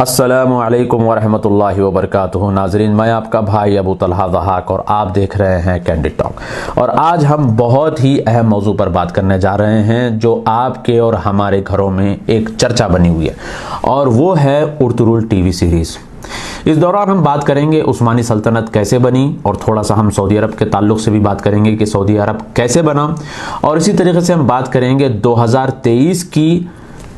अस्सलामु अलैकुम वरहमतुल्लाहि वबरकातुहू। नाजरीन, मैं आपका भाई अबू तलहा ज़हाक और आप देख रहे हैं कैंडिड टॉक। और आज हम बहुत ही अहम मौजू पर बात करने जा रहे हैं जो आपके और हमारे घरों में एक चर्चा बनी हुई है, और वो है उर्तुगरुल टीवी सीरीज़। इस दौरान हम बात करेंगे उस्मानी सल्तनत कैसे बनी, और थोड़ा सा हम सऊदी अरब के ताल्लुक से भी बात करेंगे कि सऊदी अरब कैसे बना, और इसी तरीके से हम बात करेंगे 2023 की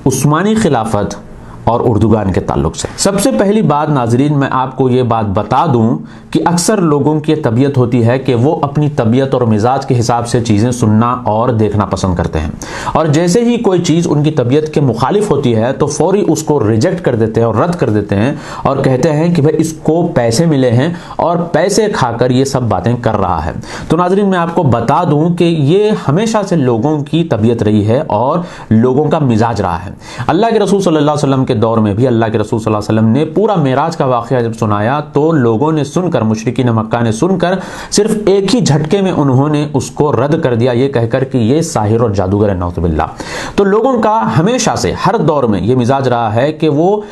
उस्मानी खिलाफत और उर्दुगान के ताल्लुक से। सबसे पहली बात नाजरीन, मैं आपको ये बात बता दूं कि अक्सर लोगों की तबीयत होती है कि वो अपनी तबीयत और मिजाज के हिसाब से चीज़ें सुनना और देखना पसंद करते हैं, और जैसे ही कोई चीज़ उनकी तबीयत के मुखालिफ होती है तो फौरी उसको रिजेक्ट कर देते हैं और रद्द कर देते हैं, और कहते हैं कि भाई इसको पैसे मिले हैं और पैसे खाकर ये सब बातें कर रहा है। तो नाजरीन, मैं आपको बता दूं कि ये हमेशा से लोगों की तबीयत रही है और लोगों का मिजाज रहा है। अल्लाह के रसूल सल्लल्लाहु अलैहि वसल्लम के दौर में भी अल्लाह के रसूल सल्लल्लाहु अलैहि वसल्लम ने पूरा मेराज का वाक़या जब सुनाया तो लोगों ने सुनकर, मुशरिकीन मक्का ने सुनकर, सिर्फ एक ही झटके में उन्होंने उसको रद्द कर दिया, ये कहकर कि ये साहिर और जादूगर है, नौज़ुबिल्लाह। तो लोगों का हमेशा से हर दौर में ये मिजाज रहा है कि वो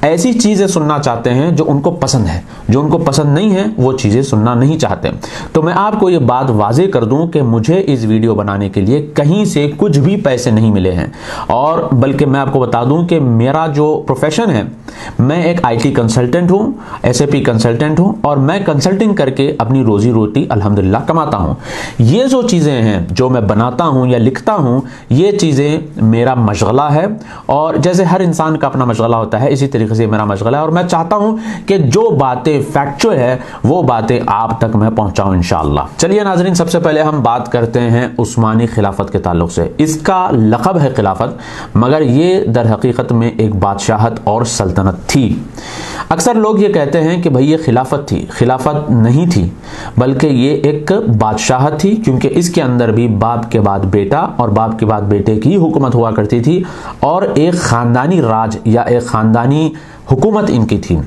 ऐसी चीज़ें सुनना चाहते हैं जो उनको पसंद है, जो उनको पसंद नहीं है वो चीज़ें सुनना नहीं चाहते। तो मैं आपको ये बात वाज़ेह कर दूं कि मुझे इस वीडियो बनाने के लिए कहीं से कुछ भी पैसे नहीं मिले हैं, और बल्कि मैं आपको बता दूं कि मेरा जो प्रोफेशन है, मैं एक IT कंसल्टेंट हूं, SAP कंसल्टेंट हूं, और मैं कंसल्टिंग करके अपनी रोजी रोटी अल्हम्दुलिल्लाह कमाता हूं। ये जो चीज़ें हैं जो मैं बनाता हूं या लिखता हूं, ये चीज़ें मेरा मशगला है, और जैसे हर इंसान का अपना मशगला होता है, इसी तरीके से मेरा मशगला है, और मैं चाहता हूं कि जो बातें फैक्चुअल है वो बातें आप तक मैं पहुंचाऊं इंशाअल्लाह। चलिए नाजरीन, सबसे पहले हम बात करते हैं उस्मानी खिलाफत के ताल्लुक से। इसका लक़ब है खिलाफत, मगर ये दर हकीकत में एक बादशाहत और सल्तनत थी। अक्सर लोग ये कहते हैं कि भाई ये खिलाफत थी, खिलाफत नहीं थी, बल्कि ये एक बादशाहत थी, क्योंकि इसके अंदर भी बाप के बाद बेटा और बाप के बाद बेटे की हुकूमत हुआ करती थी, और एक ख़ानदानी राज या एक ख़ानदानी हुकूमत इनकी थी।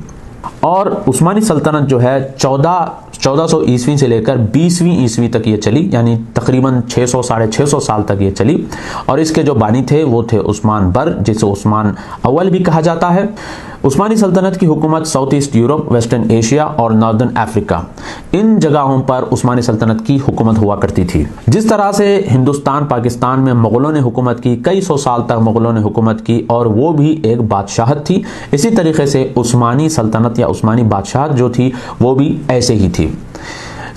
और उस्मानी सल्तनत जो है 1400 ईस्वी से लेकर 20वीं ईस्वी तक ये चली, यानी तकरीबन 600 साढ़े 600 साल तक ये चली। और इसके जो बानी थे वो थे उस्मान बर, जिसे उस्मान अव्वल भी कहा जाता है। उस्मानी सल्तनत की हुकूमत south east Europe, western Asia और नॉर्दर्न अफ्रीका, इन जगहों पर उस्मानी सल्तनत की हुकूमत हुआ करती थी। जिस तरह से हिंदुस्तान पाकिस्तान में मुग़लों ने हुकूमत की, कई सौ साल तक मुग़लों ने हुकूमत की, और वो भी एक बादशाहत थी, इसी तरीके से उस्मानी सल्तनत या उस्मानी बादशाहत जो थी वो भी ऐसे ही थी।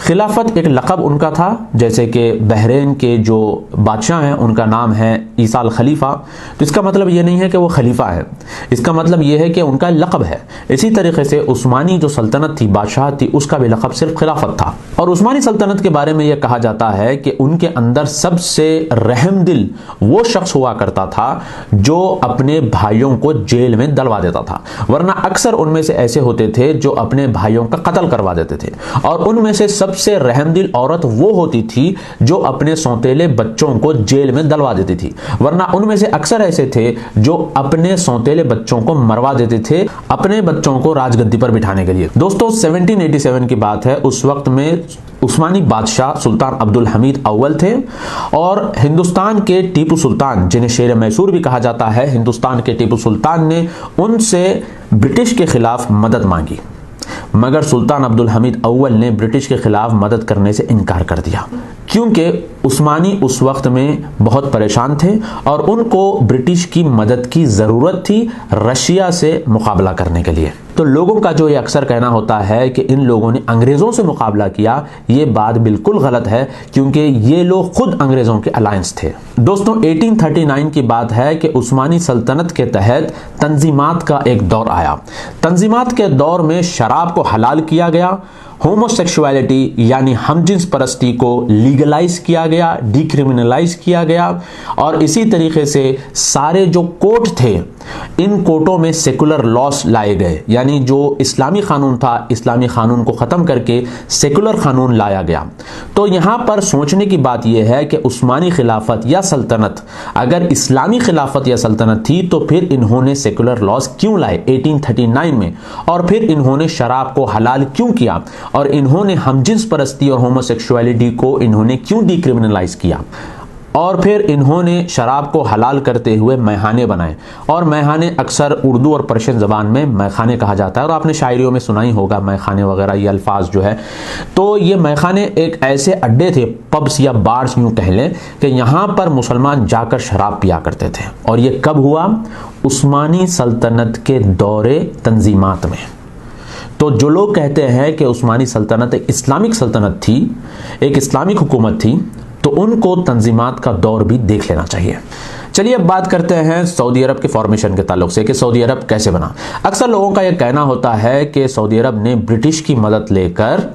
खिलाफत एक लक़ब उनका था, जैसे कि बहरीन के जो बादशाह हैं उनका नाम है ईसा अल खलीफा। तो इसका मतलब ये नहीं है कि वो खलीफा है, इसका मतलब ये है कि उनका लक़ब है। इसी तरीके से उस्मानी जो सल्तनत थी, बादशाहत थी, उसका भी लक़ब सिर्फ खिलाफत था। और उस्मानी सल्तनत के बारे में यह कहा जाता है कि उनके अंदर सबसे रहमदिल वो शख्स हुआ करता था जो अपने भाइयों को जेल में डलवा देता था, वरना अक्सर उनमें से ऐसे होते थे जो अपने भाइयों का कत्ल करवा देते थे। और उनमें से सबसे रहमदिल औरत वो होती थी जो अपने सौतेले बच्चों को जेल में डलवा देती थी, वरना उनमें से अक्सर ऐसे थे जो अपने सौतेले बच्चों को मरवा देते थे अपने बच्चों को राजगद्दी पर बिठाने के लिए। दोस्तों, 1787 की बात है। उस वक्त में उस्मानी बादशाह सुल्तान अब्दुल हमीद अव्वल थे, और हिंदुस्तान के टीपू सुल्तान, जिन्हें शेर मैसूर भी कहा जाता है, हिंदुस्तान के टीपू सुल्तान ने उनसे ब्रिटिश के खिलाफ मदद मांगी, मगर सुल्तान अब्दुल हमीद अव्वल ने ब्रिटिश के खिलाफ मदद करने से इनकार कर दिया, क्योंकि उस्मानी उस वक्त में बहुत परेशान थे और उनको ब्रिटिश की मदद की ज़रूरत थी रशिया से मुकाबला करने के लिए। तो लोगों का जो ये अक्सर कहना होता है कि इन लोगों ने अंग्रेज़ों से मुकाबला किया, ये बात बिल्कुल गलत है, क्योंकि ये लोग खुद अंग्रेज़ों के अलायंस थे। दोस्तों, 1839 की बात है कि उस्मानी सल्तनत के तहत तंजीमात का एक दौर आया। तंजीमात के दौर में शराब को हलाल किया गया, होमोसेक्सुअलिटी यानी हमजिन्स परस्ती को लीगलाइज किया गया, डिक्रिमिनलाइज किया गया, और इसी तरीके से सारे जो कोर्ट थे, इन कोर्टों में सेकुलर लॉस लाए गए, यानी जो इस्लामी कानून था, इस्लामी कानून को ख़त्म करके सेकुलर कानून लाया गया। तो यहाँ पर सोचने की बात यह है कि उस्मानी खिलाफत या सल्तनत अगर इस्लामी खिलाफत या सल्तनत थी तो फिर इन्होंने सेकुलर लॉस क्यों लाए 1839 में, और फिर इन्होंने शराब को हलाल क्यों किया, और इन्होंने हमजिन्स परस्ती और होमोसेक्सुअलिटी को इन्होंने क्यों डिक्रिमिनलाइज किया। और फिर इन्होंने शराब को हलाल करते हुए मैखाने बनाए, और मैखाने अक्सर उर्दू और पर्शियन ज़बान में मैखाने कहा जाता है, और आपने शायरियों में सुना ही होगा मैखाने वगैरह ये अल्फाज जो है। तो ये मैखाने एक ऐसे अड्डे थे, पब्स या बार्स यूँ कह लें, कि यहाँ पर मुसलमान जाकर शराब पिया करते थे। और ये कब हुआ? उस्मानी सल्तनत के दौरे तंजीमात में। तो जो लोग कहते हैं कि उस्मानी सल्तनत एक इस्लामिक सल्तनत थी, एक इस्लामिक हुकूमत थी, तो उनको तंजीमात का दौर भी देख लेना चाहिए। चलिए अब बात करते हैं सऊदी अरब के फॉर्मेशन के ताल्लुक से कि सऊदी अरब कैसे बना। अक्सर लोगों का यह कहना होता है कि सऊदी अरब ने ब्रिटिश की मदद लेकर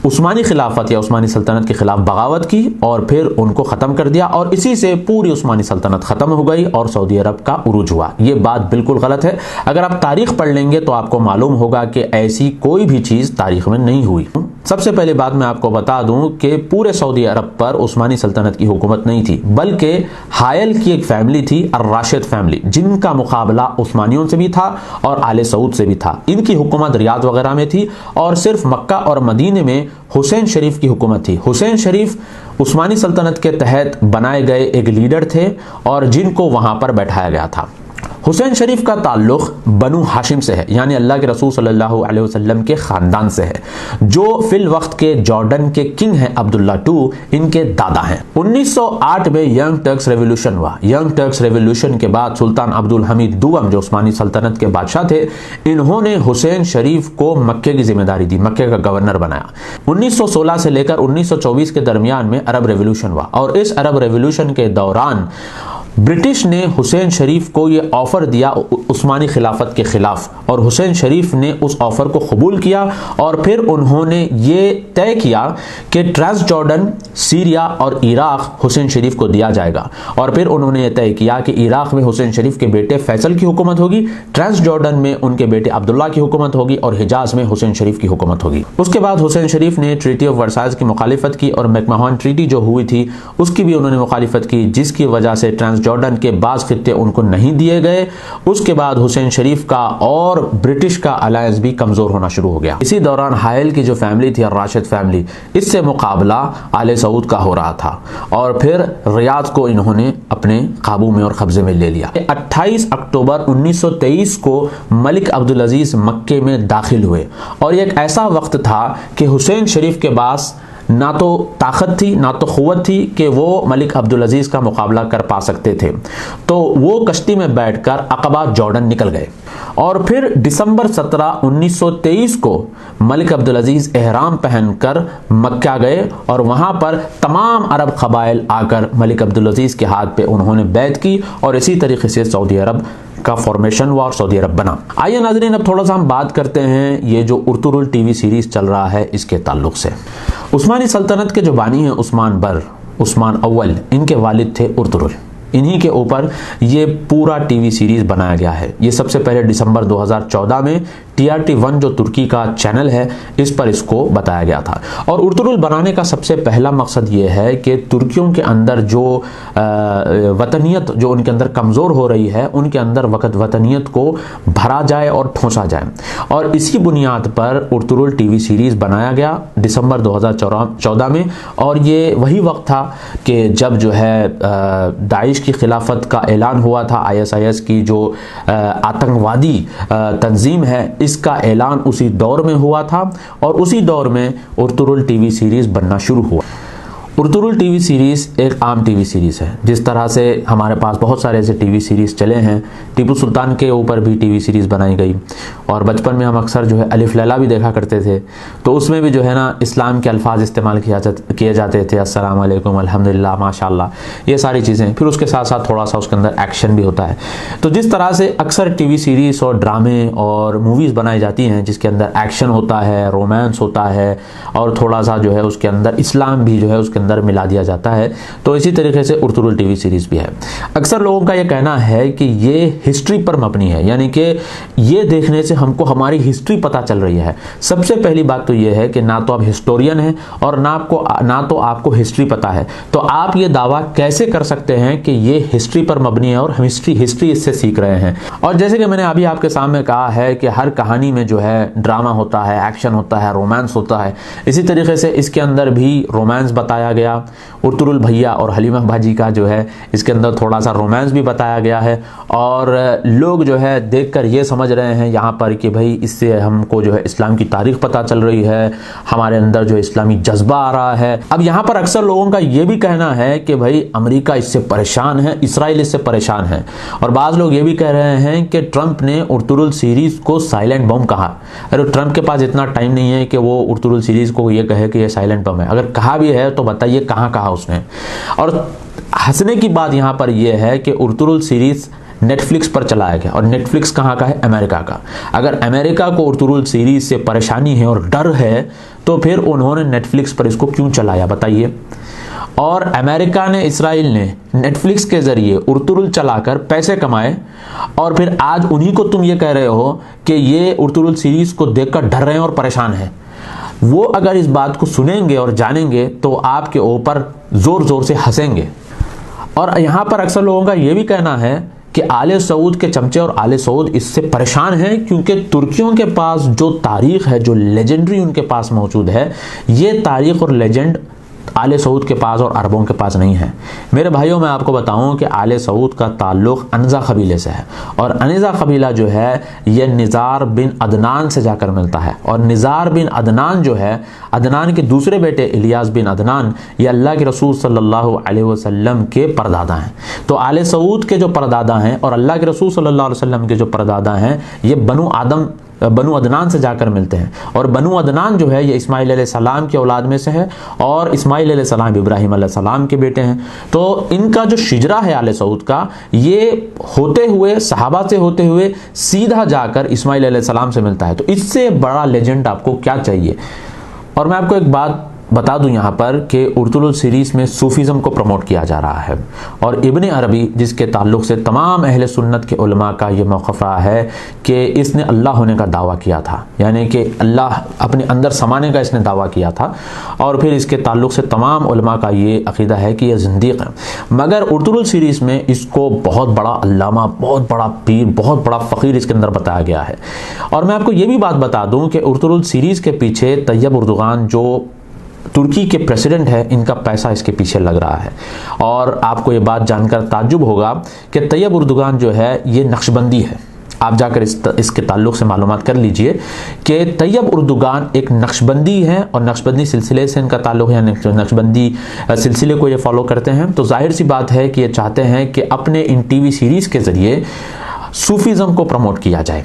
उस्मानी खिलाफत या उस्मानी सल्तनत के खिलाफ बगावत की और फिर उनको ख़त्म कर दिया, और इसी से पूरी उस्मानी सल्तनत ख़त्म हो गई और सऊदी अरब का उरूज हुआ। ये बात बिल्कुल गलत है। अगर आप तारीख पढ़ लेंगे तो आपको मालूम होगा कि ऐसी कोई भी चीज़ तारीख में नहीं हुई। सबसे पहले बात मैं आपको बता दूं कि पूरे सऊदी अरब पर उस्मानी सल्तनत की हुकूमत नहीं थी, बल्कि हायल की एक फैमिली थी, अर-राशिद फैमिली, जिनका मुकाबला उस्मानियों से भी था और आले सऊद से भी था। इनकी हुकूमत रियाद वगैरह में थी और सिर्फ मक्का और मदीने में हुसैन शरीफ की हुकूमत थी। हुसैन शरीफ उस्मानी सल्तनत के तहत बनाए गए एक लीडर थे और जिनको वहां पर बैठाया गया था। हुसैन शरीफ का ताल्लुक बनु हाशिम से है, यानी अल्लाह के रसूल सल्लल्लाहु अलैहि वसल्लम के ख़ानदान से है, जो फिल वक्त के जॉर्डन के किंग हैं अब्दुल्ला II, इनके दादा हैं। 1908 में यंग टर्क्स रेवोल्यूशन हुआ। यंग टर्क्स रेवोल्यूशन के बाद सुल्तान अब्दुल हमीद दुआम, जो उस्मानी सल्तनत के बादशाह थे, इन्होंने हुसैन शरीफ को मक्के की जिम्मेदारी दी, मक्के का गवर्नर बनाया। 1916 से लेकर 1924 के दरमियान में अरब रेवोल्यूशन हुआ, और इस अरब रेवोल्यूशन के दौरान ब्रिटिश ने हुसैन शरीफ को ये ऑफ़र दिया उस्मानी खिलाफत के ख़िलाफ़, और हुसैन शरीफ ने उस ऑफ़र को कबूल किया। और फिर उन्होंने ये तय किया कि ट्रांस जॉर्डन, सीरिया और इराक़ हुसैन शरीफ को दिया जाएगा। और फिर उन्होंने ये तय किया कि इराक़ में हुसैन शरीफ के बेटे फैसल की हुकूमत होगी, ट्रांस जॉर्डन में उनके बेटे अब्दुल्ला की हुकूमत होगी, और हिजाज़ में हुसैन शरीफ की हुकूमत होगी। उसके बाद हुसैन शरीफ ने ट्रीटी ऑफ वर्साइज की मुखालिफत की, और मैकमahon ट्रीटी जो हुई थी उसकी भी उन्होंने मुखालिफत की, जिसकी वजह से ट्रांस जॉर्डन के बाज़ खित्ते उनको नहीं दिए गए। उसके बाद हुसैन शरीफ का और ब्रिटिश का अलायंस भी कमज़ोर होना शुरू हो गया। इसी दौरान हायल की जो फैमिली थी, राशिद फैमिली, इससे मुकाबला आले सऊद का हो रहा था, और फिर रियाद को इन्होंने अपने काबू में और कब्जे में ले लिया। 28 अक्टूबर 1923 को मलिक अब्दुल अजीज़ मक्के में दाखिल हुए, और एक ऐसा वक्त था कि हुसैन शरीफ के पास ना तो ताकत थी ना तो क़ुव्वत थी कि वो मलिक अब्दुल अजीज़ का मुकाबला कर पा सकते थे। तो वो कश्ती में बैठकर अक़बा जॉर्डन निकल गए, और फिर दिसंबर 17, 1923 को मलिक अब्दुल अजीज़ एहराम पहनकर मक्का गए, और वहाँ पर तमाम अरब क़बाइल आकर मलिक अब्दुल अजीज़ के हाथ पे उन्होंने बैत की, और इसी तरीके से सऊदी अरब का फॉर्मेशन हुआ और सऊदी अरब बना। आइए नाज़रीन, अब थोड़ा सा हम बात करते हैं ये जो उर्तुरुल टीवी सीरीज़ चल रहा है इसके ताल्लुक से। उस्मानी सल्तनत के जो बानी हैं उस्मान बर, उस्मान अव्वल, इनके वालिद थे उर्तुरुल। इन्हीं के ऊपर ये पूरा टीवी सीरीज़ बनाया गया है। ये सबसे पहले दिसंबर 2014 में TRT1 जो तुर्की का चैनल है, इस पर इसको बताया गया था। और उर्तुरुल बनाने का सबसे पहला मकसद ये है कि तुर्कियों के अंदर जो वतनियत जो उनके अंदर कमज़ोर हो रही है, उनके अंदर वतनियत को भरा जाए और ठोंसा जाए, और इसी बुनियाद पर उर्तुरुल टीवी सीरीज़ बनाया गया दिसंबर 2014 में। और ये वही वक्त था कि जब जो है दाइश की खिलाफत का ऐलान हुआ था। ISIS की जो आतंकवादी तंजीम है, इसका ऐलान उसी दौर में हुआ था, और उसी दौर में उर्तुरुल टीवी सीरीज़ बनना शुरू हुआ। उर्तुरुल टीवी सीरीज़ एक आम टीवी सीरीज़ है। जिस तरह से हमारे पास बहुत सारे ऐसे टीवी सीरीज़ चले हैं, टीपू सुल्तान के ऊपर भी टीवी सीरीज़ बनाई गई, और बचपन में हम अक्सर जो है अलिफ लैला भी देखा करते थे, तो उसमें भी जो है ना इस्लाम के अल्फाज इस्तेमाल किए जाते थे, अस्सलाम वालेकुम, अल्हम्दुलिल्लाह, माशाअल्लाह, ये सारी चीज़ें। फिर उसके साथ साथ थोड़ा सा उसके अंदर एक्शन भी होता है। तो जिस तरह से अक्सर टीवी सीरीज़ और ड्रामे और मूवीज़ बनाई जाती हैं जिसके अंदर एक्शन होता है, रोमांस होता है, और थोड़ा सा जो है उसके अंदर इस्लाम भी जो है उसके अंदर मिला दिया जाता है, तो इसी तरीके से उर्तुरुल टीवी सीरीज़ भी है। अक्सर लोगों का यह कहना है कि ये हिस्ट्री पर मबनी है, यानी कि ये देखने से हमको हमारी हिस्ट्री पता चल रही है। सबसे पहली बात तो ये है कि ना तो आप हिस्टोरियन हैं और ना तो आपको हिस्ट्री पता है, तो आप ये दावा कैसे कर सकते हैं कि ये हिस्ट्री पर मबनी है और हम हिस्ट्री इससे सीख रहे हैं। और जैसे कि मैंने अभी आपके सामने कहा है कि हर कहानी में जो है ड्रामा होता है, एक्शन होता है, रोमांस होता है, इसी तरीके से इसके अंदर भी रोमांस बताया गया। उर्तुगरुल भैया और हलीमा बाजी का जो है इसके अंदर थोड़ा सा रोमांस भी बताया गया है, और लोग जो है देखकर ये समझ रहे हैं यहाँ पर कि भाई इससे हमको जो है इस्लाम की तारीख पता चल रही है, हमारे अंदर जो इस्लामी जज्बा आ रहा है। अब यहाँ पर अक्सर लोगों का ये भी कहना है कि भाई अमेरिका इससे परेशान है, इसराइल इससे परेशान है, और बाज़ लोग ये भी कह रहे हैं कि ट्रंप ने उर्तुगरुल सीरीज़ को साइलेंट बम कहा। अरे ट्रंप के पास इतना टाइम नहीं है कि वो उर्तुगरुल सीरीज़ को ये कहे कि ये साइलेंट बम है। अगर कहा भी है तो बताइए कहाँ कहा उसने। और हंसने की बात यहाँ पर यह है कि उर्तुगरुल सीरीज़ नेटफ्लिक्स पर चलाया गया, और नेटफ्लिक्स कहाँ का है? अमेरिका का। अगर अमेरिका को उर्तुगरुल सीरीज़ से परेशानी है और डर है तो फिर उन्होंने नेटफ्लिक्स पर इसको क्यों चलाया बताइए। और अमेरिका ने, इसराइल ने नेटफ्लिक्स के ज़रिए उर्तुगरुल चलाकर पैसे कमाए, और फिर आज उन्हीं को तुम ये कह रहे हो कि ये उर्तुगरुल सीरीज़ को देखकर डर रहे हैं और परेशान हैं। वो अगर इस बात को सुनेंगे और जानेंगे तो आपके ऊपर ज़ोर ज़ोर से हंसेंगे। और यहाँ पर अक्सर लोगों का ये भी कहना है कि आले सऊद के चमचे और आले सऊद इससे परेशान हैं क्योंकि तुर्कियों के पास जो तारीख़ है, जो लेजेंडरी उनके पास मौजूद है, ये तारीख़ और लेजेंड आले सऊद के पास और अरबों के पास नहीं है। मेरे भाइयों, मैं आपको बताऊं कि आले सऊद का ताल्लुक़ अनज़ा कबीले से है, और अनज़ा कबीला जो है ये निज़ार बिन अदनान से जाकर मिलता है, और निज़ार बिन अदनान जो है, अदनान के दूसरे बेटे इलियास बिन अदनान, ये अल्लाह के रसूल सल्लल्लाहु अलैहि वसल्लम के परदादा हैं। तो आले सऊद के जो परदादा हैं और अल्लाह के रसूल सल्लल्लाहु अलैहि वसल्लम के जो परदादा हैं, ये बनु अदनान से जाकर मिलते हैं। और बनु अदनान जो है ये इस्माइल अलैहिस्सलाम की औलाद में से है, और इस्माइल अलैहिस्सलाम इब्राहीम अलैहिस्सलाम के बेटे हैं। तो इनका जो शिजरा है आले सऊद का, ये होते हुए सहाबा से होते हुए सीधा जाकर इस्माइल अलैहिस्सलाम से मिलता है। तो इससे बड़ा लेजेंड आपको क्या चाहिए। और मैं आपको एक बात बता दूं यहाँ पर कि उर्तुगरुल सीरीज़ में सूफीज़म को प्रमोट किया जा रहा है, और इब्ने अरबी जिसके ताल्लुक़ से तमाम अहले सुन्नत के उलमा का ये मौक़िफ़ रहा है कि इसने अल्लाह होने का दावा किया था, यानी कि अल्लाह अपने अंदर समाने का इसने दावा किया था, और फिर इसके ताल्लुक़ से तमाम उलमा का ये अक़ीदा है कि यह ज़िंदीक़ है। मगर उर्तुगरुल सीरीज़ में इसको बहुत बड़ा अल्लामा, बहुत बड़ा पीर, बहुत बड़ा फ़कीर इसके अंदर बताया गया है। और मैं आपको ये भी बात बता दूँ कि उर्तुगरुल सीरीज़ के पीछे तैयब उर्दुगान जो तुर्की के प्रेसिडेंट है, इनका पैसा इसके पीछे लग रहा है। और आपको ये बात जानकर ताज्जुब होगा कि तैयब उर्दुगान जो है ये नक्शबंदी है। आप जाकर इसके ताल्लुक़ से मालूमात कर लीजिए कि तैयब उर्दुगान एक नक्शबंदी है, और नक्शबंदी सिलसिले से इनका ताल्लुक़ है, नक्शबंदी सिलसिले को ये फॉलो करते हैं। तो जाहिर सी बात है कि ये चाहते हैं कि अपने इन टीवी सीरीज़ के ज़रिए सूफीज़म को प्रमोट किया जाए।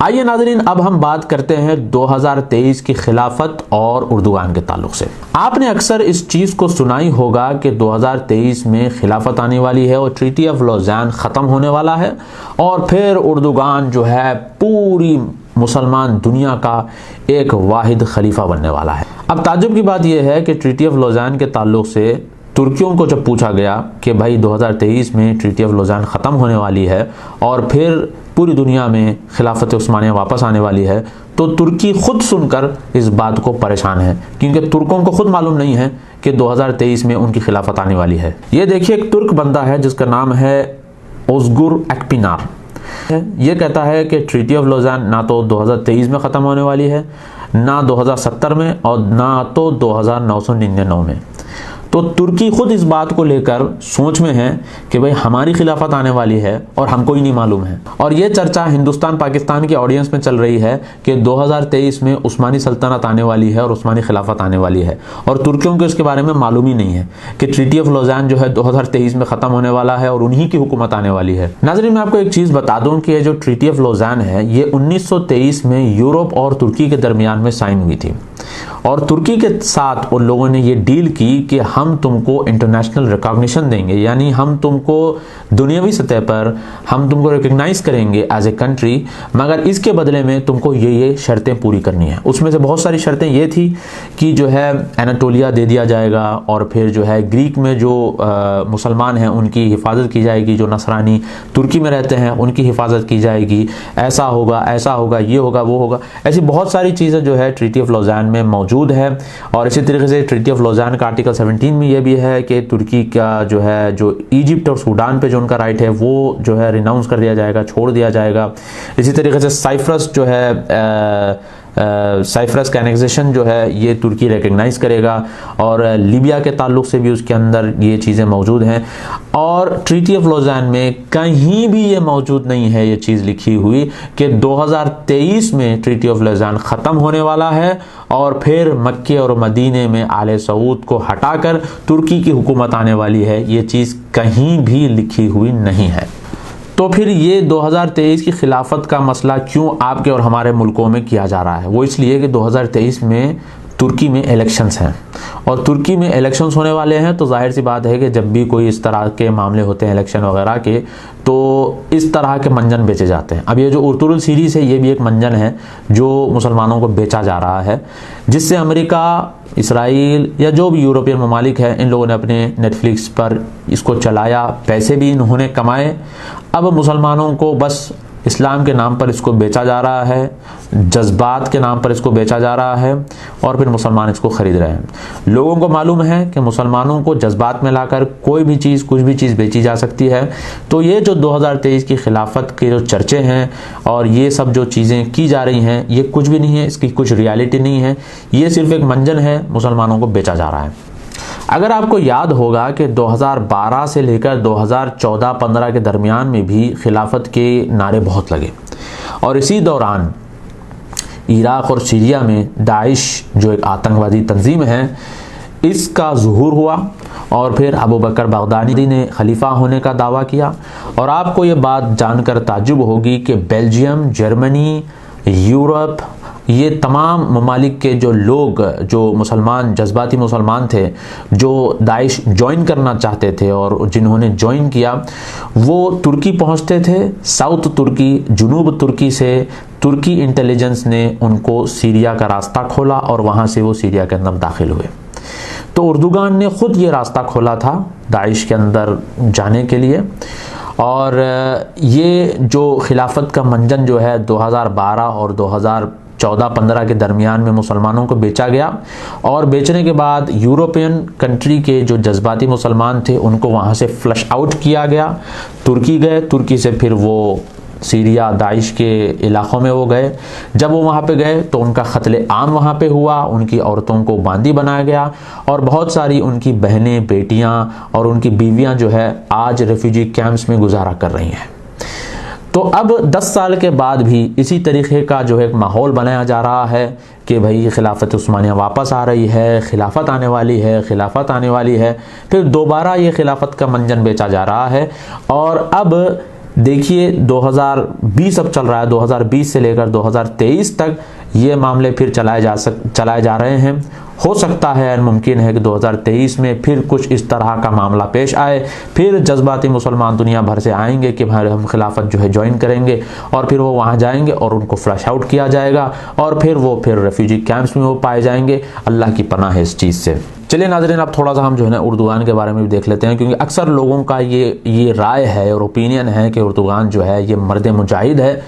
आइए नाज़रीन, अब हम बात करते हैं 2023 की खिलाफत और उर्दुगान के ताल्लुक़ से। आपने अक्सर इस चीज़ को सुना ही होगा कि 2023 में खिलाफत आने वाली है, और ट्रीटी ऑफ लौज़ान ख़त्म होने वाला है, और फिर उर्दुगान जो है पूरी मुसलमान दुनिया का एक वाहिद खलीफा बनने वाला है। अब ताज्जुब की बात यह है कि ट्रीटी ऑफ लौज़ान के ताल्लुक़ से तुर्कियों को जब पूछा गया कि भाई 2023 में ट्रीटी ऑफ लौज़ान ख़त्म होने वाली है और फिर पूरी दुनिया में खिलाफत उस्मानिया वापस आने वाली है, तो तुर्की खुद सुनकर इस बात को परेशान है, क्योंकि तुर्कों को खुद मालूम नहीं है कि 2023 में उनकी खिलाफत आने वाली है। ये देखिए, एक तुर्क बंदा है जिसका नाम है ओज़गुर एक्पिनार। ये कहता है कि ट्रीटी ऑफ लौज़ान ना तो 2023 में ख़त्म होने वाली है, ना 2070 में, और ना तो 2999 में। तो तुर्की खुद इस बात को लेकर सोच में है कि भाई हमारी खिलाफत आने वाली है और हमको ही नहीं मालूम है। और ये चर्चा हिंदुस्तान पाकिस्तान की ऑडियंस में चल रही है कि 2023 में उस्मानी सल्तनत आने वाली है और उस्मानी खिलाफत आने वाली है, और तुर्कियों को इसके बारे में मालूम ही नहीं है कि ट्रीटी ऑफ लौज़ान जो है 2023 में ख़त्म होने वाला है और उन्हीं की हुकूमत आने वाली है। नाज़रीन, मैं आपको एक चीज़ बता दूँ कि ये जो ट्रीटी ऑफ लौज़ान है ये 1923 में यूरोप और तुर्की के दरमियान में साइन हुई थी, और तुर्की के साथ उन लोगों ने ये डील की कि हम तुमको इंटरनेशनल रिकॉग्निशन देंगे, यानी हम तुमको दुनियावी सतह पर हम तुमको रिकग्नाइज करेंगे एज ए कंट्री, मगर इसके बदले में तुमको ये शर्तें पूरी करनी है। उसमें से बहुत सारी शर्तें ये थी कि जो है एनाटोलिया दे दिया जाएगा, और फिर जो है ग्रीक में जो मुसलमान हैं उनकी हिफाजत की जाएगी, जो नसरानी तुर्की में रहते हैं उनकी हिफाजत की जाएगी, ऐसा होगा, ये होगा, वो होगा। ऐसी बहुत सारी चीज़ें जो है ट्रीटी ऑफ लौज़ान में मौजूद है। और इसी तरीके से ट्रीटी ऑफ लौज़ान का आर्टिकल 17 में ये भी है कि तुर्की का जो है जो इजिप्ट और सूडान पे जो उनका राइट है वो जो है रिनाउंस कर दिया जाएगा, छोड़ दिया जाएगा। इसी तरीके से साइप्रस जो है साइप्रस का एनेक्सेशन जो है ये तुर्की रिकग्नाइज़ करेगा, और लीबिया के ताल्लुक से भी उसके अंदर ये चीज़ें मौजूद हैं। और ट्रीटी ऑफ लॉज़ान में कहीं भी ये मौजूद नहीं है ये चीज़ लिखी हुई कि 2023 में ट्रीटी ऑफ लॉज़ान ख़त्म होने वाला है और फिर मक्के और मदीने में आले सऊद को हटाकर तुर्की की हुकूमत आने वाली है। ये चीज़ कहीं भी लिखी हुई नहीं है। तो फिर ये 2023 की खिलाफत का मसला क्यों आपके और हमारे मुल्कों में किया जा रहा है? वो इसलिए कि 2023 में तुर्की में इलेक्शंस हैं, और तुर्की में इलेक्शंस होने वाले हैं, तो जाहिर सी बात है कि जब भी कोई इस तरह के मामले होते हैं इलेक्शन वगैरह के, तो इस तरह के मंजन बेचे जाते हैं। अब ये जो उर्तुगल सीरीज़ है ये भी एक मंजन है जो मुसलमानों को बेचा जा रहा है, जिससे अमेरिका, इसराइल या जो भी यूरोपियन ममालिक है, इन लोगों ने अपने नेटफ्लिक्स पर इसको चलाया, पैसे भी इन्होंने कमाए। अब मुसलमानों को बस इस्लाम के नाम पर इसको बेचा जा रहा है, जज्बात के नाम पर इसको बेचा जा रहा है, और फिर मुसलमान इसको ख़रीद रहे हैं। लोगों को मालूम है कि मुसलमानों को जज्बात में लाकर कोई भी चीज़, कुछ भी चीज़ बेची जा सकती है। तो ये जो 2023 की खिलाफत के जो चर्चे हैं और ये सब जो चीज़ें की जा रही हैं, ये कुछ भी नहीं है, इसकी कुछ रियलिटी नहीं है, ये सिर्फ एक मंजन है, मुसलमानों को बेचा जा रहा है। अगर आपको याद होगा कि 2012 से लेकर 2014-15 के दरमियान में भी खिलाफत के नारे बहुत लगे, और इसी दौरान इराक़ और सीरिया में दाइश जो एक आतंकवादी तंजीम है इसका ज़ुहूर हुआ, और फिर अबू बकर बगदादी ने खलीफा होने का दावा किया। और आपको ये बात जानकर ताज्जुब होगी कि बेल्जियम, जर्मनी, यूरोप, ये तमाम ममालिक के जो लोग, जो मुसलमान, जज्बाती मुसलमान थे, जो दाइश ज्वाइन करना चाहते थे और जिन्होंने ज्वाइन किया, वो तुर्की पहुंचते थे। साउथ तुर्की, जुनूब तुर्की से तुर्की इंटेलिजेंस ने उनको सीरिया का रास्ता खोला और वहाँ से वो सीरिया के अंदर दाखिल हुए। तो उर्दुगान ने ख़ुद ये रास्ता खोला था दाइश के अंदर जाने के लिए। और ये जो खिलाफत का मंजन जो है 2012 और 2014-15 के दरमियान में मुसलमानों को बेचा गया, और बेचने के बाद यूरोपियन कंट्री के जो जज्बाती मुसलमान थे उनको वहाँ से फ्लश आउट किया गया। तुर्की गए, तुर्की से फिर वो सीरिया, दाइश के इलाक़ों में वो गए। जब वो वहाँ पे गए तो उनका क़त्ल आम वहाँ पे हुआ, उनकी औरतों को बांदी बनाया गया, और बहुत सारी उनकी बहनें, बेटियाँ और उनकी बीवियाँ जो है आज रेफ्यूजी कैंप्स में गुजारा कर रही हैं। तो अब 10 साल के बाद भी इसी तरीके का जो है एक माहौल बनाया जा रहा है कि भाई खिलाफत उस्मानिया वापस आ रही है, खिलाफत आने वाली है, खिलाफत आने वाली है। फिर दोबारा ये खिलाफत का मंजन बेचा जा रहा है। और अब देखिए 2020 अब चल रहा है, 2020 से लेकर 2023 तक ये मामले फिर चलाए जा रहे हैं। हो सकता है, मुमकिन है कि 2023 में फिर कुछ इस तरह का मामला पेश आए, फिर जज्बाती मुसलमान दुनिया भर से आएंगे कि भाई हम खिलाफत जो है ज्वाइन करेंगे, और फिर वो वहाँ जाएंगे और उनको फ्लश आउट किया जाएगा, और फिर वो रेफ्यूजी कैंप्स में वो पाए जाएंगे। अल्लाह की पनाह है इस चीज़ से। चलिए नाज़रीन, अब थोड़ा सा हम जो है ना उर्दुगान के बारे में भी देख लेते हैं, क्योंकि अक्सर लोगों का ये राय है और ओपिनियन है कि उर्दुगान जो है ये मर्द मुजाहिद है,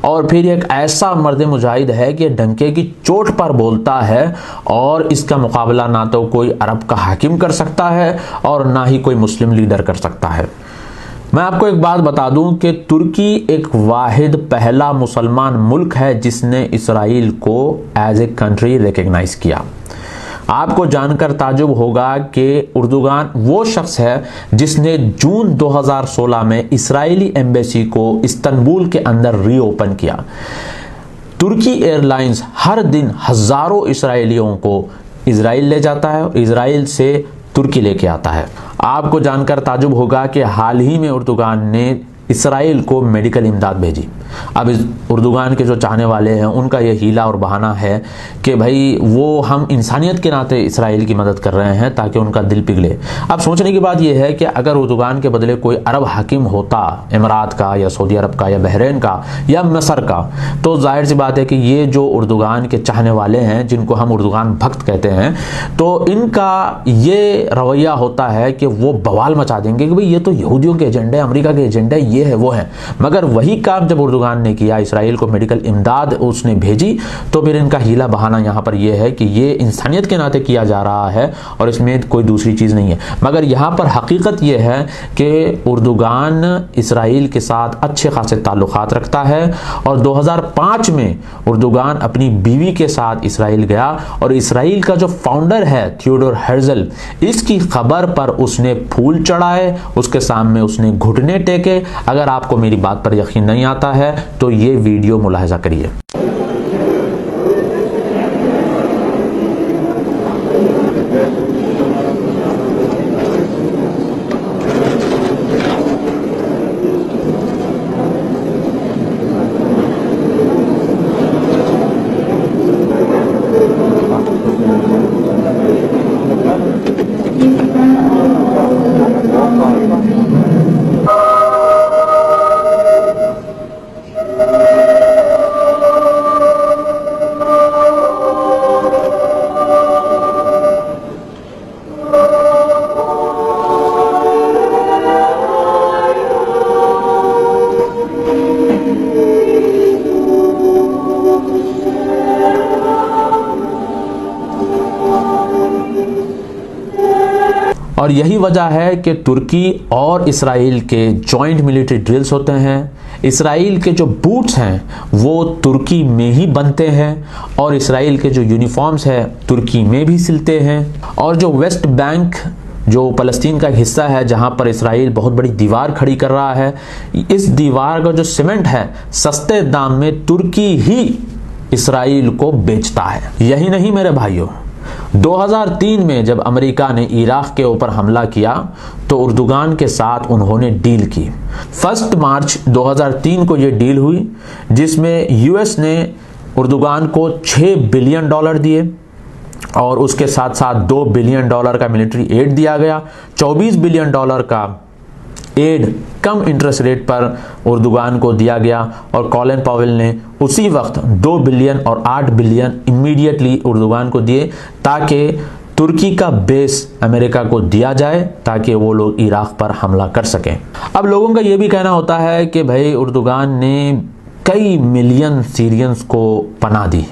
और फिर एक ऐसा मर्द मुजाहिद है कि डंके की चोट पर बोलता है, और इसका मुकाबला ना तो कोई अरब का हाकिम कर सकता है और ना ही कोई मुस्लिम लीडर कर सकता है। मैं आपको एक बात बता दूं कि तुर्की एक वाहिद पहला मुसलमान मुल्क है जिसने इसराइल को एज ए कंट्री रिकग्नाइज किया। आपको जानकर ताजुब होगा कि उर्दुगान वो शख्स है जिसने जून 2016 में इसराइली एम्बेसी को इस्तांबुल के अंदर रीओपन किया। तुर्की एयरलाइंस हर दिन हज़ारों इसराइलियों को इजराइल ले जाता है और इजराइल से तुर्की लेके आता है। आपको जानकर ताजुब होगा कि हाल ही में उर्दुगान ने इसराइल को मेडिकल इमदाद भेजी। अब इस उर्दुगान के जो चाहने वाले हैं उनका ये हीला और बहाना है कि भाई वो हम इंसानियत के नाते इसराइल की मदद कर रहे हैं ताकि उनका दिल पिघले। अब सोचने की बात यह है कि अगर उर्दुगान के बदले कोई अरब हाकिम होता, इमरात का या सऊदी अरब का या बहरीन का या मिस्र का, तो जाहिर सी बात है कि ये जो उर्दुगान के चाहने वाले हैं, जिनको हम उर्दुगान भक्त कहते हैं, तो इनका ये रवैया होता है कि वो बवाल मचा देंगे कि भाई ये तो यहूदियों के एजेंडे, अमेरिका के एजेंडे, ये है वो है। मगर वही काम जब उर्दुगान ने किया, इसराइल को मेडिकल इमदाद उसने भेजी, तो फिर इनका हीला बहाना यहाँ पर यह है कि ये इंसानियत के नाते किया जा रहा है और इसमें कोई दूसरी चीज़ नहीं है। मगर यहाँ पर हकीकत यह है कि उर्दुगान इसराइल के साथ अच्छे खासे ताल्लुकात रखता है और 2005 में उर्दुगान अपनी बीवी के साथ इसराइल गया और इसराइल का जो फाउंडर है थियोडोर हेrzl, इसकी खबर पर उसने फूल चढ़ाए, उसके सामने उसने घुटने टेके। अगर आपको मेरी बात पर यकीन नहीं आता है तो ये वीडियो मुलाहिजा करिए। और यही वजह है कि तुर्की और इसराइल के जॉइंट मिलिट्री ड्रिल्स होते हैं। इसराइल के जो बूट्स हैं वो तुर्की में ही बनते हैं और इसराइल के जो यूनिफॉर्म्स हैं तुर्की में भी सिलते हैं। और जो वेस्ट बैंक जो फ़लस्तीन का हिस्सा है जहां पर इसराइल बहुत बड़ी दीवार खड़ी कर रहा है, इस दीवार का जो सीमेंट है सस्ते दाम में तुर्की ही इसराइल को बेचता है। यही नहीं मेरे भाइयों, 2003 में जब अमेरिका ने इराक के ऊपर हमला किया तो उर्दुगान के साथ उन्होंने डील की। 1 मार्च 2003 को ये डील हुई जिसमें यूएस ने उर्दुगान को $6 बिलियन दिए और उसके साथ साथ $2 बिलियन का मिलिट्री एड दिया गया। $24 बिलियन का एड कम इंटरेस्ट रेट पर उर्दुगान को दिया गया और कॉलिन पावेल ने उसी वक्त 2 बिलियन और 8 बिलियन इमीडिएटली उर्दुगान को दिए ताकि तुर्की का बेस अमेरिका को दिया जाए ताकि वो लोग इराक पर हमला कर सकें। अब लोगों का ये भी कहना होता है कि भाई उर्दुगान ने कई मिलियन सीरियंस को पनाह दी।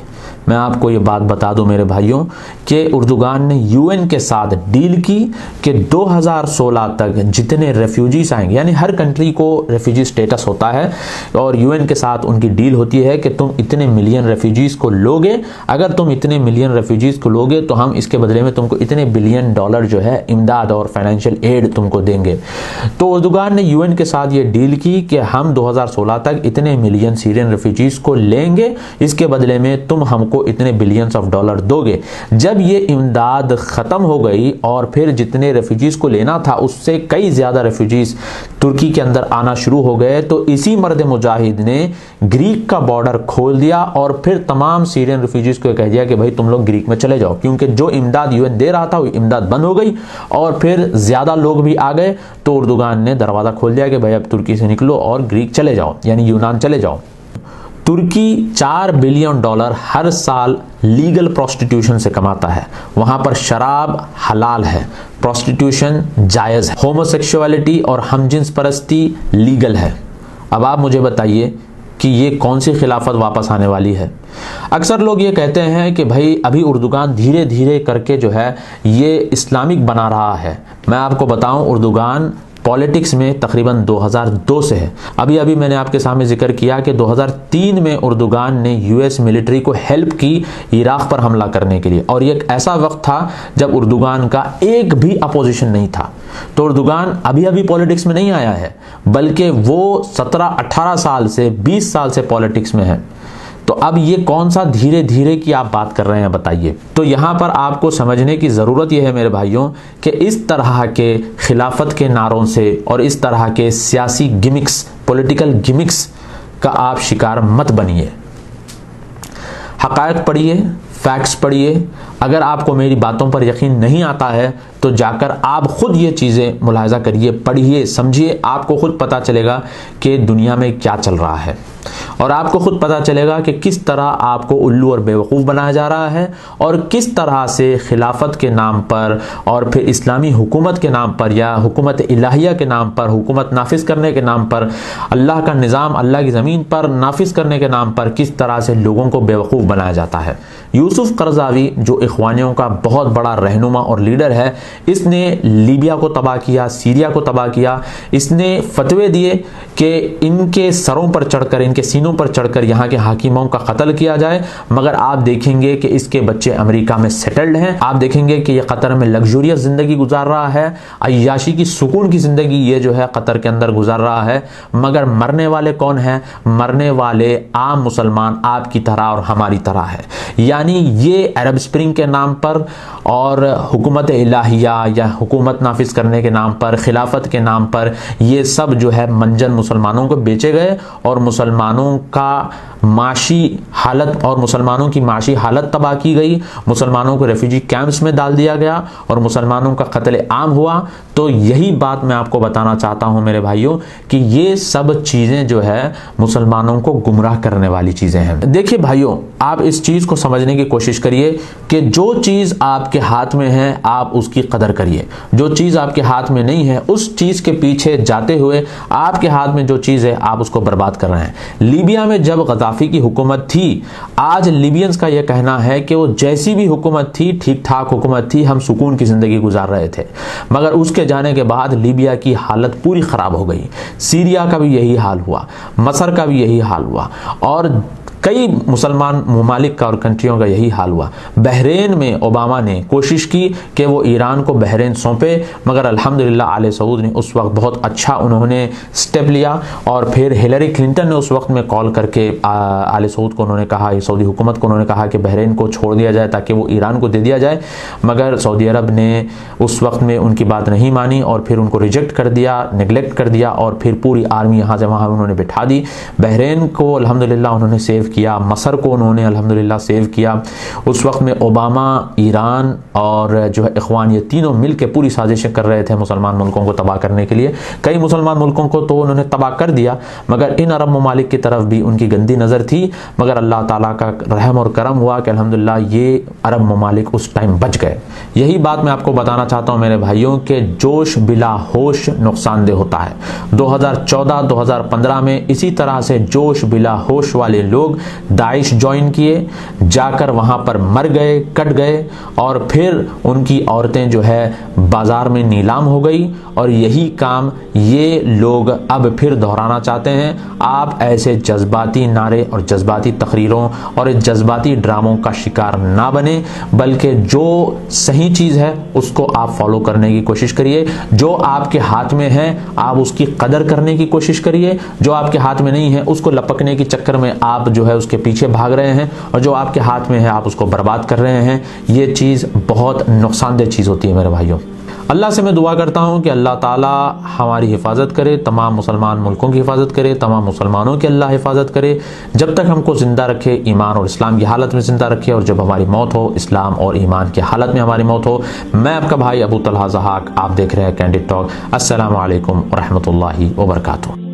मैं आपको ये बात बता दूं मेरे भाइयों कि उर्दुगान ने यूएन के साथ डील की कि 2016 तक जितने रेफ्यूजीज आएंगे, यानी हर कंट्री को रेफ्यूजी स्टेटस होता है और यूएन के साथ उनकी डील होती है कि तुम इतने मिलियन रेफ्यूजीज को लोगे, अगर तुम इतने मिलियन रेफ्यूजीज को लोगे तो हम इसके बदले में तुमको इतने बिलियन डॉलर जो है इमदाद और फाइनेंशियल एड तुमको देंगे। तो उर्दुगान ने यूएन के साथ ये डील की कि हम 2016 तक इतने मिलियन सीरियन रेफ्यूजीज को लेंगे, इसके बदले में तुम हमको इतने बिलियंस ऑफ डॉलर दोगे। जब ये इमदाद खत्म हो गई और फिर जितने रेफ्यूजीज को लेना था उससे कई ज्यादा रेफ्यूजीज तुर्की के अंदर आना शुरू हो गए, तो इसी मर्द मुजाहिद ने ग्रीक का बॉर्डर खोल दिया और फिर तमाम सीरियन रेफ्यूजीज को कह दिया कि भाई तुम लोग ग्रीक में चले जाओ, क्योंकि जो इमदाद यूएन दे रहा था वो इमदाद बंद हो गई और फिर ज्यादा लोग भी आ गए। तो उर्दुगान ने दरवाजा खोल दिया कि भाई अब तुर्की से निकलो और ग्रीक चले जाओ, यानी यूनान चले जाओ। तुर्की $4 बिलियन हर साल लीगल प्रोस्टिट्यूशन से कमाता है। वहां पर शराब हलाल है, प्रोस्टिट्यूशन जायज़ है, होमोसेक्सुअलिटी और हमजिन्स परस्ती लीगल है। अब आप मुझे बताइए कि ये कौन सी खिलाफत वापस आने वाली है। अक्सर लोग ये कहते हैं कि भाई अभी उर्दुगान धीरे धीरे करके जो है ये इस्लामिक बना रहा है। मैं आपको बताऊं उर्दुगान पॉलिटिक्स में तकरीबन 2002 से है। अभी अभी मैंने आपके सामने जिक्र किया कि 2003 में उर्दुगान ने यूएस मिलिट्री को हेल्प की इराक पर हमला करने के लिए, और ये एक ऐसा वक्त था जब उर्दुगान का एक भी अपोजिशन नहीं था। तो उर्दुगान अभी अभी पॉलिटिक्स में नहीं आया है, बल्कि वो 17-18 साल से 20 साल से पॉलिटिक्स में है। तो अब ये कौन सा धीरे धीरे की आप बात कर रहे हैं बताइए। तो यहाँ पर आपको समझने की ज़रूरत यह है मेरे भाइयों कि इस तरह के खिलाफत के नारों से और इस तरह के सियासी गिमिक्स, पॉलिटिकल गिमिक्स का आप शिकार मत बनिए। हक़ाइक़ पढ़िए, फैक्ट्स पढ़िए अगर आपको मेरी बातों पर यकीन नहीं आता है तो जाकर आप खुद ये चीज़ें मुलाहिजा करिए, पढ़िए, समझिए, आपको खुद पता चलेगा कि दुनिया में क्या चल रहा है और आपको खुद पता चलेगा कि किस तरह आपको उल्लू और बेवकूफ़ बनाया जा रहा है और किस तरह से खिलाफत के नाम पर और फिर इस्लामी हुकूमत के नाम पर या हुकूमत इलाहिया के नाम पर, हुकूमत नाफिज करने के नाम पर, अल्लाह का निज़ाम अल्लाह की ज़मीन पर नाफिज करने के नाम पर किस तरह से लोगों को बेवकूफ़ बनाया जाता है। यूसुफ करज़ावी जो इख्वानियों का बहुत बड़ा रहनुमा और लीडर है, इसने लीबिया को तबाह किया, सीरिया को तबाह किया। इसने फतवे दिए कि इनके सरों पर चढ़कर, इनके सीनों पर चढ़कर यहाँ के हाकिमों का कत्ल किया जाए, मगर आप देखेंगे कि इसके बच्चे अमेरिका में सेटल्ड हैं। आप देखेंगे कि ये कतर में लग्जूरियस ज़िंदगी गुजार रहा है, अय्याशी की सुकून की ज़िंदगी ये जो है कतर के अंदर गुजार रहा है। मगर मरने वाले कौन हैं? मरने वाले आम मुसलमान आपकी तरह और हमारी तरह है। यानी ये अरब स्प्रिंग के नाम पर और हुकूमत इलाहिया या हुकूमत नाफिज करने के नाम पर, खिलाफत के नाम पर, ये सब जो है मंजन मुसलमानों को बेचे गए और मुसलमानों का माशी हालत और मुसलमानों की माशी हालत तबाह की गई। मुसलमानों को रेफ्यूजी कैंप्स में डाल दिया गया और मुसलमानों का कत्ल आम हुआ। तो यही बात मैं आपको बताना चाहता हूं मेरे भाइयों कि ये सब चीज़ें जो है मुसलमानों को गुमराह करने वाली चीज़ें हैं। देखिए भाइयों, आप इस चीज़ को समझने की कोशिश करिए कि जो चीज़ आपके हाथ में है आप उसकी कदर करिए, जो चीज़ आपके हाथ में नहीं है उस चीज़ के पीछे जाते हुए आपके हाथ में जो चीज़ है आप उसको बर्बाद कर रहे हैं। लीबिया में जब गद्दाफी की हुकूमत थी, आज लीबियंस का यह कहना है कि वो जैसी भी हुकूमत थी, ठीक ठाक हुकूमत थी, हम सुकून की ज़िंदगी गुजार रहे थे। मगर उसके जाने के बाद लीबिया की हालत पूरी ख़राब हो गई। सीरिया का भी यही हाल हुआ, मसर का भी यही हाल हुआ और कई मुसलमान ममालिक का और कंट्रियों का यही हाल हुआ। बहरीन में ओबामा ने कोशिश की कि वो ईरान को बहरीन सौंपे, मगर अल्हम्दुलिल्लाह आले सऊद ने उस वक्त बहुत अच्छा उन्होंने स्टेप लिया और फिर हिलरी क्लिंटन ने उस वक्त में कॉल करके आले सऊद को उन्होंने कहा, सऊदी हुकूमत को उन्होंने कहा कि बहरीन को छोड़ दिया जाए ताकि वो ईरान को दे दिया जाए। मगर सऊदी अरब ने उस वक्त में उनकी बात नहीं मानी और फिर उनको रिजेक्ट कर दिया, नेगलेक्ट कर दिया और फिर पूरी आर्मी यहाँ से वहाँ उन्होंने बिठा दी। बहरीन को अल्हम्दुलिल्लाह उन्होंने सेव किया, मसर को उन्होंने अल्हम्दुलिल्लाह सेव किया। उस वक्त में ओबामा, ईरान और जो है इख्वान, ये तीनों मिलकर पूरी साजिशें कर रहे थे मुसलमान मुल्कों को तबाह करने के लिए। कई मुसलमान मुल्कों को तो उन्होंने तबाह कर दिया, मगर इन अरब ममालिक की तरफ भी उनकी गंदी नज़र थी। मगर अल्लाह ताला का रहम और करम हुआ कि अल्हम्दुलिल्लाह ये अरब ममालिक उस टाइम बच गए। यही बात मैं आपको बताना चाहता हूँ मेरे भाइयों कि जोश बिला होश नुकसानदेह होता है। 2014-2015 में इसी तरह से जोश बिला होश वाले लोग दाइश ज्वाइन किए, जाकर वहां पर मर गए, कट गए और फिर उनकी औरतें जो है बाजार में नीलाम हो गई। और यही काम ये लोग अब फिर दोहराना चाहते हैं। आप ऐसे जज्बाती नारे और जज्बाती तकरीरों और जज्बाती ड्रामों का शिकार ना बने, बल्कि जो सही चीज़ है उसको आप फॉलो करने की कोशिश करिए। जो आपके हाथ में है आप उसकी कदर करने की कोशिश करिए, जो आपके हाथ में नहीं है उसको लपकने के चक्कर में आप जो है उसके पीछे भाग रहे हैं और जो आपके हाथ में है आप उसको बर्बाद कर रहे हैं। ये चीज़ बहुत नुकसानदेह चीज़ होती है मेरे भाइयों। अल्लाह से मैं दुआ करता हूँ कि अल्लाह ताला हमारी हिफाजत करे, तमाम मुसलमान मुल्कों की हिफाजत करे, तमाम मुसलमानों की अल्लाह हिफाजत करे, जब तक हमको ज़िंदा रखे, ईमान और इस्लाम की हालत में ज़िंदा रखे, और जब हमारी मौत हो इस्लाम और ईमान की हालत में हमारी मौत हो। मैं आपका भाई अबू तलहा ज़हाक, आप देख रहे हैं कैंडिड टॉक। अस्सलामु अलैकुम व रहमतुल्लाहि व बरकातुहू।